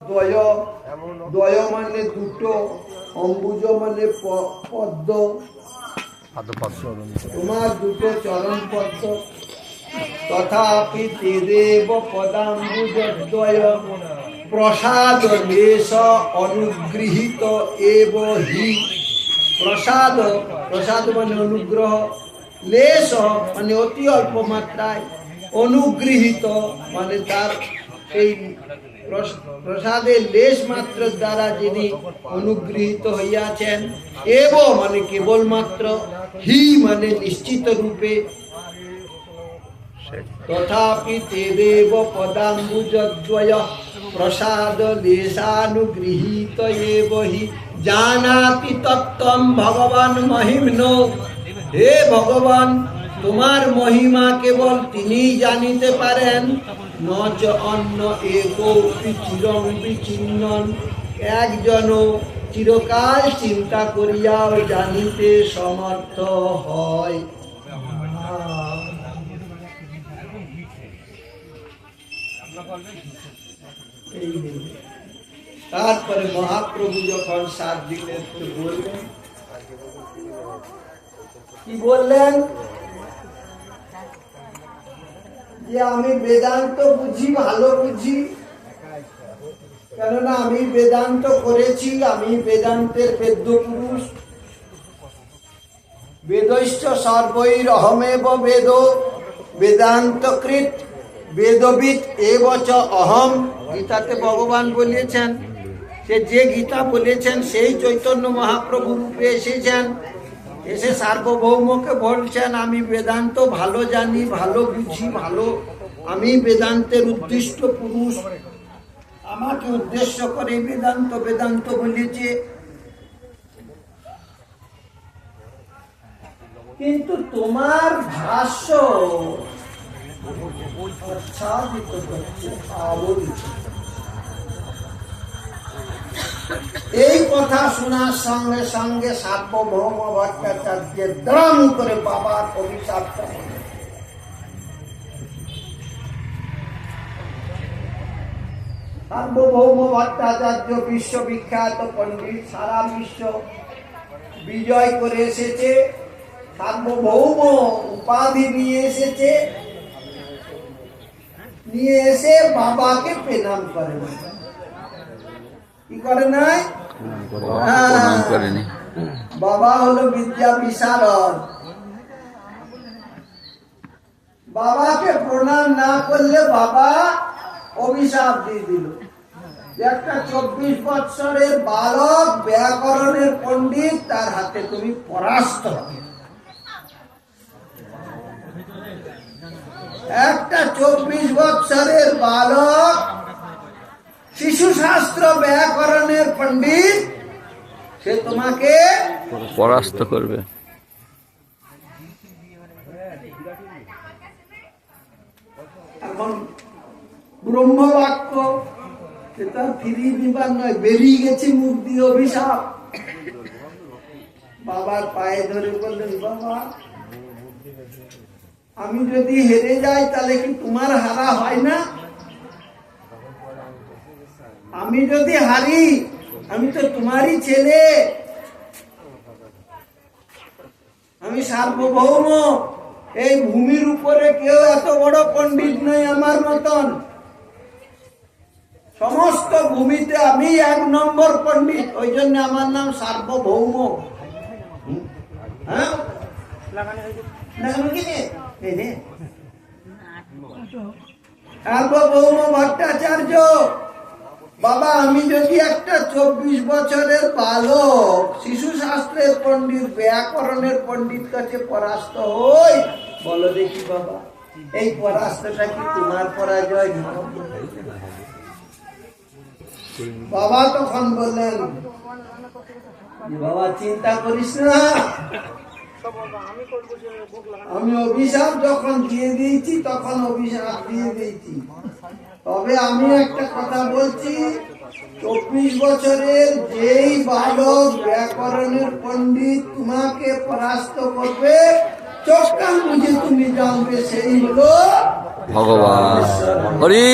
দ্বয়, দ্বয় মানে দুটো, অম্বুজ মানে পদ্ম, তোমার দুটো চরণ পদ্ম। তথাপি তেদেব পদাম্বুজদ্বয় প্রসাদ লেশ অনুগৃহীত এব হি। প্রসাদ, প্রসাদ মানে অনুগ্রহ, লেশ মানে অতি অল্প মাত্রায়, অনুগৃহীত মানে তার এই প্রসাদের লেশ মাত্র দ্বারা যিনি অনুগৃহীত হইয়াছেন, এব মানে কেবলমাত্র, হি মানে নিশ্চিত রূপে। তথাপি তেদেব পদাম্বুজদ্বয় প্রসাদ লেশানুগৃহীত এব হি জানাতি তত্ত্বম ভগবান মহিম্নো। হে ভগবান, তোমার মহিমা কেবল তিনিই জানিতে পারেন। নচ অন্য একৌপি চিরং বিচিন্নন, একজনও চিরকাল চিন্তা করিয়াও জানিতে সমর্থ হয়। তারপরে মহাপ্রভু যখন 7 দিনের বললেন, কি বললেন? যে আমি বেদান্ত বুঝি, ভালো বুঝি, কেননা আমি বেদান্ত করেছি, আমি বেদান্তের বেদ্য পুরুষ। বেদৈশ্চ সর্বৈর অহমেব বেদ, বেদান্তকৃত বেদবিদ এবচ অহম। গীতাতে ভগবান বলেছেন, সে যে গীতা বলেছেন সেই চৈতন্য মহাপ্রভু রূপে এসেছেন, এসে সার্বভৌমকে বলছেন আমি বেদান্ত ভালো জানি, ভালো বুঝি, ভালো, আমি বেদান্তের উদ্দিষ্ট পুরুষ, আমাকে উদ্দেশ্য করে বেদান্ত বেদান্ত বলেছে। কিন্তু তোমার ভাষ্য আচ্ছাদিত করছে, আবরিত। এই কথা শোনার সঙ্গে সঙ্গে সার্বভৌম ভট্টাচার্যের দ্রাম করে বাবার অভিশাপটা হল। সার্বভৌম ভট্টাচার্য বিশ্ববিখ্যাত পণ্ডিত, সারা বিশ্ব বিজয় করে এসেছে, সার্বভৌম উপাধি নিয়ে এসেছে, নিয়ে এসে বাবাকে প্রণাম করে না। কি করে নাই? বাবা হলো বিদ্যা বিশারদ, বাবাকে প্রণাম না করলে বাবা অভিশাপ দিয়ে দিল। একটা 24 বৎসরের বালক ব্যাকরণের পণ্ডিত, তার হাতে তুমি পরাস্ত হবে। একটা 24 বৎসরের বালক শিশু শাস্ত্র ব্যাকরণের পণ্ডিত, সে তোমাকে পরাস্ত করবে। এখন ব্রহ্মবাক্য, সেটা ফিরিয়ে দিবার নয়, বেরিয়ে গেছে মুখ দিয়ে অভিশাপ। বাবার পায়ে ধরে বললেন, বাবা আমি যদি হেরে যাই তাহলে কি তোমার হারা হয় না? আমি যদি হারি, আমি তো তোমারই ছেলে, আমি সার্বভৌম, এই ভূমির উপরে কেউ এত বড় পণ্ডিত নয় আমার মতন, সমস্ত ভূমিতে আমি 1 নম্বর পণ্ডিত, ওই জন্য আমার নাম সার্বভৌম। হ্যাঁ, সার্বভৌম ভট্টাচার্য, বাবা আমি যদি একটা 24 বছরের বালক শিশু শাস্ত্রের পণ্ডিত ব্যাকরণের পণ্ডিত কাছে পরাস্ত হই, বলো দেখি বাবা এই পরাস্তটা কি তোমার পরাজয় নয়? বাবা তখন বললেন, বাবা চিন্তা করিস না, আমি অভিশাপ যখন দিয়ে দিয়েছি তখন অভিশাপ দিয়ে দিয়েছি। তবে আমি একটা কথা বলছি, 24 বছরের যেই বালক ব্যাকরণের পণ্ডিত তোমাকে পরাস্ত করবে, চোখ কান বুঝে তুমি জানবে সেই হলো ভগবান। হরি